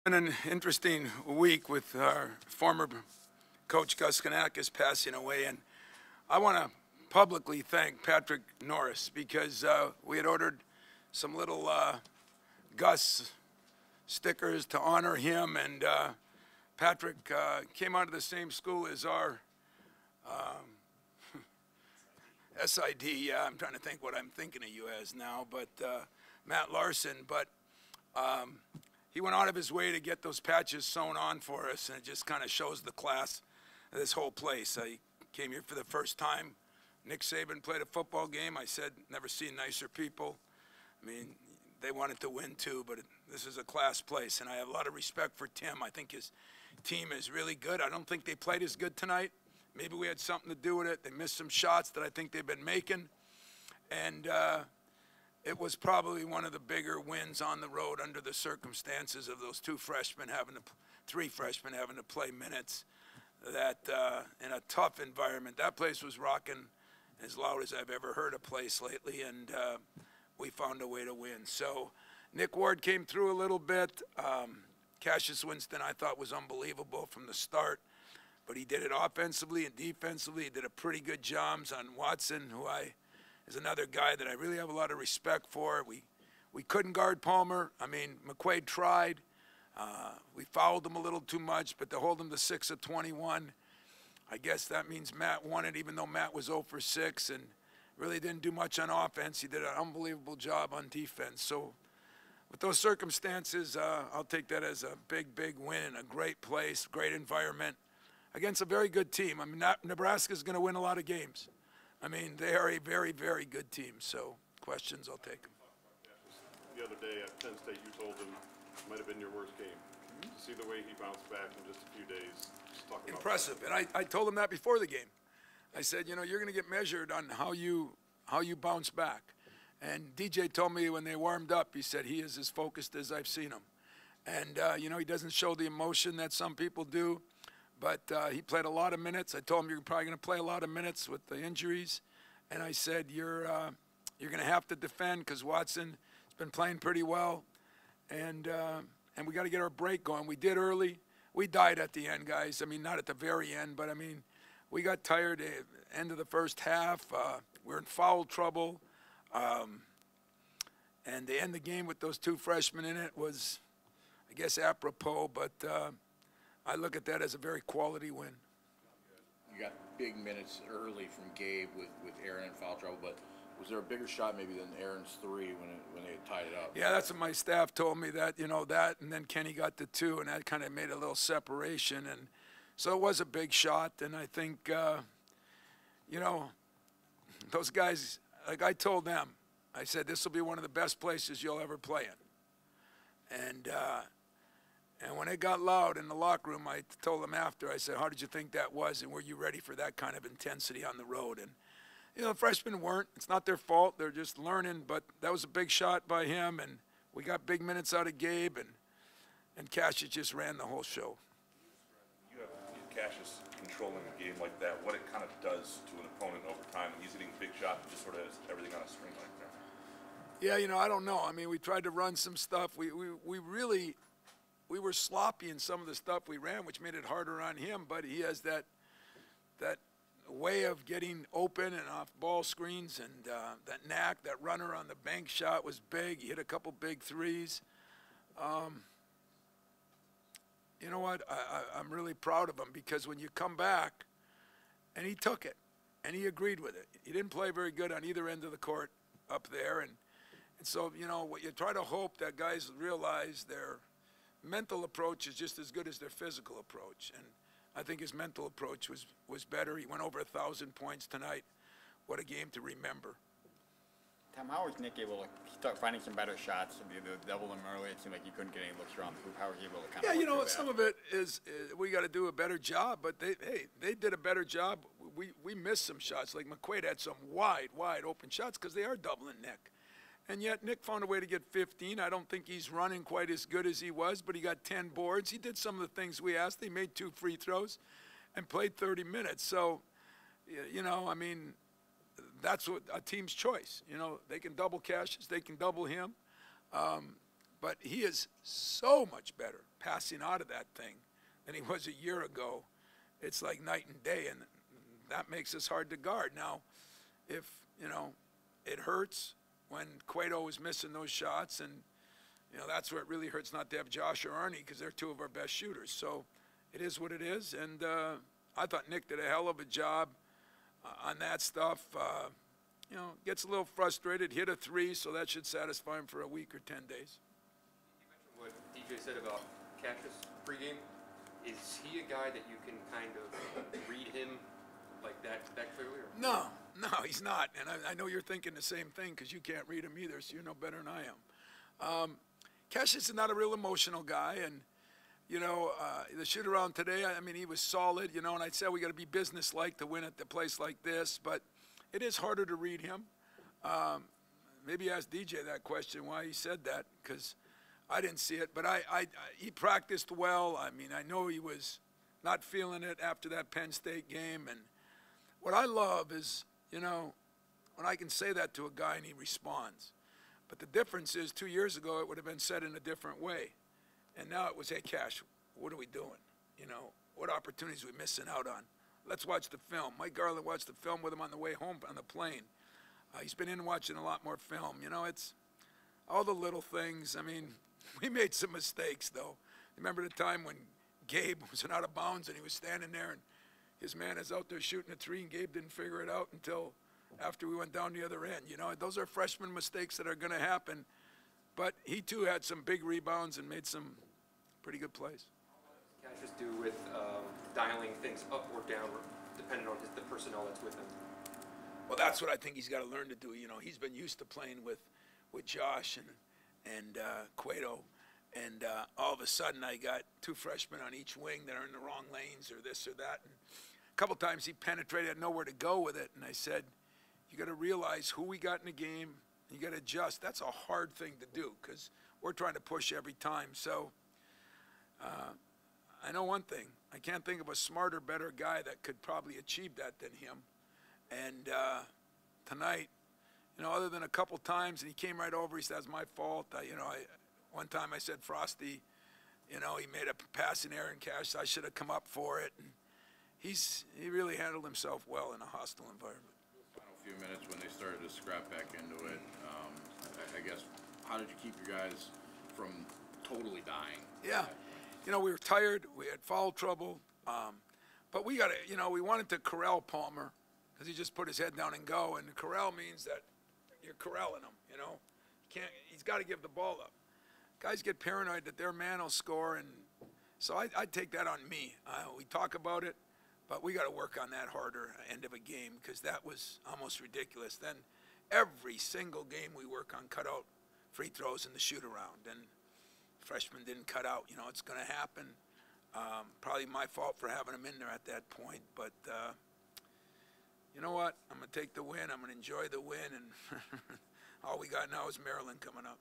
Been an interesting week with our former coach Gus Kanakis passing away, and I want to publicly thank Patrick Norris because we had ordered some little Gus stickers to honor him, and Patrick came out of the same school as our SID. Yeah, I'm trying to think what I'm thinking of you as now, but Matt Larson. But he went out of his way to get those patches sewn on for us, and it just kind of shows the class of this whole place. I came here for the first time. Nick Saban played a football game. I said, never seen nicer people. I mean, they wanted to win too, but this is a class place, and I have a lot of respect for Tim. I think his team is really good. I don't think they played as good tonight. Maybe we had something to do with it. They missed some shots that I think they've been making, and it was probably one of the bigger wins on the road under the circumstances of those three freshmen having to play minutes. That in a tough environment, that place was rocking as loud as I've ever heard a place lately, and we found a way to win. So Nick Ward came through a little bit. Cassius Winston I thought was unbelievable from the start, but he did it offensively and defensively. He did a pretty good job on Watson, who is another guy that I really have a lot of respect for. We couldn't guard Palmer. I mean, McQuaid tried. We fouled him a little too much, but to hold him to 6 of 21, I guess that means Matt won it, even though Matt was 0 for 6 and really didn't do much on offense. He did an unbelievable job on defense. So with those circumstances, I'll take that as a big, big win in a great place, great environment against a very good team. I mean, Nebraska's going to win a lot of games. I mean, they are a very, very good team. So questions, I'll take them. The other day at Penn State, you told him it might have been your worst game. To see the way he bounced back in just a few days. Impressive. And I told him that before the game. I said, you know, you're going to get measured on how you bounce back. And DJ told me when they warmed up, he said he is as focused as I've seen him. And, you know, he doesn't show the emotion that some people do. But he played a lot of minutes. I told him you're probably going to play a lot of minutes with the injuries. And I said, you're going to have to defend because Watson has been playing pretty well. And we got to get our break going. We did early. We died at the end, guys. I mean, not at the very end, but, I mean, we got tired at the end of the first half. We're in foul trouble. And to end the game with those two freshmen in it was, I guess, apropos. But I look at that as a very quality win. You got big minutes early from Gabe with Aaron in foul trouble, but was there a bigger shot maybe than Aaron's 3 when they had tied it up? Yeah, that's what my staff told me, that, you know, that, and then Kenny got the 2, and that kind of made a little separation. And so it was a big shot, and I think, you know, those guys, like I told them, I said, this will be one of the best places you'll ever play in. And when it got loud in the locker room, I told them after, I said, how did you think that was, and were you ready for that kind of intensity on the road? And you know, the freshmen weren't. It's not their fault. They're just learning. But that was a big shot by him, and we got big minutes out of Gabe, and Cassius just ran the whole show. You have Cassius controlling a game like that, what it kind of does to an opponent over time, and he's hitting big shots and just sort of has everything on a string like that. Yeah, you know, I don't know. I mean, we tried to run some stuff. We were sloppy in some of the stuff we ran, which made it harder on him, but he has that way of getting open and off ball screens, and that knack, that runner on the bank shot was big. He hit a couple big threes. You know what? I'm really proud of him because when you come back, and he took it, and he agreed with it. He didn't play very good on either end of the court up there, and so, you know, what you try to hope that guys realize their mental approach is just as good as their physical approach. And I think his mental approach was better. He went over 1,000 points tonight. What a game to remember. Tom, how was Nick able to start finding some better shots? The double him early, it seemed like he couldn't get any looks around the hoop. How was he able to kind of you know, that? Some of it is we got to do a better job, but they did a better job. We missed some shots. Like McQuaid had some wide open shots because they are doubling Nick. And yet Nick found a way to get 15. I don't think he's running quite as good as he was, but he got 10 boards. He did some of the things we asked. He made 2 free throws and played 30 minutes. So, you know, I mean, that's what a team's choice. You know, they can double Cassius. They can double him. but he is so much better passing out of that thing than he was a year ago. It's like night and day, and that makes us hard to guard. Now, if, you know, it hurts when Cueto was missing those shots, and, you know, that's where it really hurts not to have Josh or Arnie because they're two of our best shooters. So it is what it is, and I thought Nick did a hell of a job on that stuff. You know, gets a little frustrated, hit a three, so that should satisfy him for a week or 10 days. You mentioned what DJ said about Cassius pregame. Is he a guy that you can kind of read him like that clearly? Or? No, he's not. And I know you're thinking the same thing because you can't read him either, so you know better than I am. Cassius is not a real emotional guy, and, you know, the shoot-around today, I mean, he was solid, you know, and I'd say we got to be business-like to win at a place like this, but it is harder to read him. Maybe ask DJ that question, why he said that, because I didn't see it. But he practiced well. I mean, I know he was not feeling it after that Penn State game. And what I love is, you know, when I can say that to a guy and he responds. But the difference is 2 years ago it would have been said in a different way. And now it was, hey, Cash, what are we doing? You know, what opportunities are we missing out on? Let's watch the film. Mike Garland watched the film with him on the way home on the plane. He's been in watching a lot more film. You know, it's all the little things. I mean, we made some mistakes, though. Remember the time when Gabe was out of bounds and he was standing there and his man is out there shooting a three and Gabe didn't figure it out until after we went down the other end. You know, those are freshman mistakes that are going to happen. But he, too, had some big rebounds and made some pretty good plays. Cassius do with dialing things up or down, depending on the personnel that's with him? Well, that's what I think he's got to learn to do. You know, he's been used to playing with Josh and Cueto, and all of a sudden I got two freshmen on each wing that are in the wrong lanes or this or that. And a couple times he penetrated, had nowhere to go with it, and I said, you got to realize who we got in the game. You got to adjust. That's a hard thing to do because we're trying to push every time. So I know one thing. I can't think of a smarter, better guy that could probably achieve that than him. And tonight, you know, other than a couple times, and he came right over, he said, that's my fault. One time I said, Frosty, you know, he made a passing error in Cash. I should have come up for it. And he really handled himself well in a hostile environment. Final few minutes when they started to scrap back into it, I guess, how did you keep your guys from totally dying? Yeah. You know, we were tired. We had foul trouble. But we got to, you know, we wanted to corral Palmer because he just put his head down and go. And corral means that you're corralling him, you know. He's got to give the ball up. Guys get paranoid that their man will score. And so I take that on me. We talk about it, but we got to work on that harder end of a game because that was almost ridiculous. Then every single game we work on cutout free throws in the shoot around. And freshman didn't cut out. You know, it's going to happen. Probably my fault for having him in there at that point. But you know what? I'm going to take the win. I'm going to enjoy the win. And all we got now is Maryland coming up.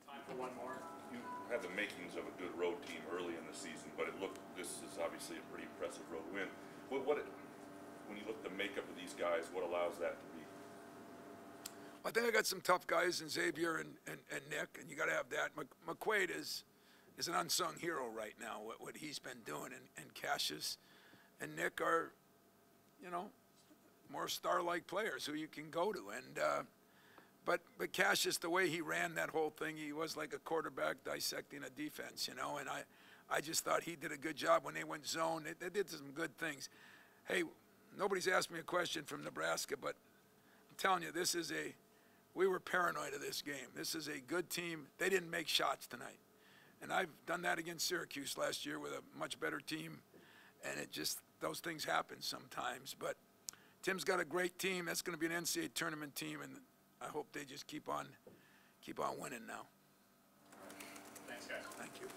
Time for one more. You had the makings of a good road team early in the season, but this is obviously a pretty impressive road win. When you look at the makeup of these guys, what allows that to be? I think I got some tough guys in Xavier and Nick, and you got to have that. McQuaid is an unsung hero right now, what he's been doing, and Cassius and Nick are, you know, more star-like players who you can go to. And but Cassius, the way he ran that whole thing, he was like a quarterback dissecting a defense, you know, and I just thought he did a good job when they went zone. They did some good things. Hey, nobody's asked me a question from Nebraska, but I'm telling you, we were paranoid of this game. This is a good team. They didn't make shots tonight. And I've done that against Syracuse last year with a much better team. And those things happen sometimes. But Tim's got a great team. That's going to be an NCAA tournament team. And I hope they just keep on winning now. Thanks, guys. Thank you.